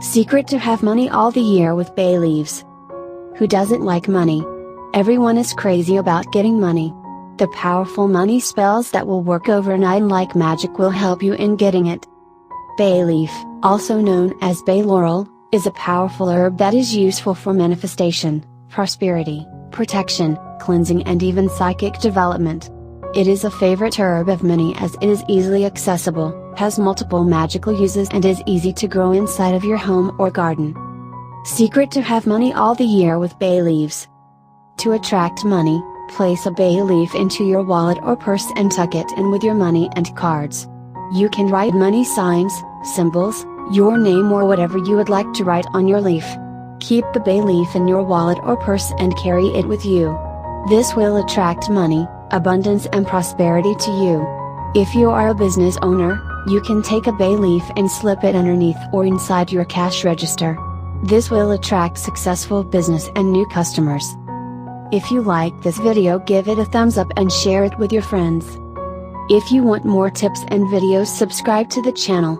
Secret to have money all the year with bay leaves. Who doesn't like money? Everyone is crazy about getting money. The powerful money spells that will work overnight like magic will help you in getting it. Bay leaf, also known as bay laurel, is a powerful herb that is useful for manifestation, prosperity, protection, cleansing and even psychic development. It is a favorite herb of many as it is easily accessible, has multiple magical uses and is easy to grow inside of your home or garden. Secret to have money all the year with bay leaves. To attract money, place a bay leaf into your wallet or purse and tuck it in with your money and cards. You can write money signs, symbols, your name or whatever you would like to write on your leaf. Keep the bay leaf in your wallet or purse and carry it with you. This will attract money, abundance and prosperity to you. If you are a business owner, you can take a bay leaf and slip it underneath or inside your cash register. This will attract successful business and new customers. If you like this video, give it a thumbs up and share it with your friends. If you want more tips and videos, subscribe to the channel.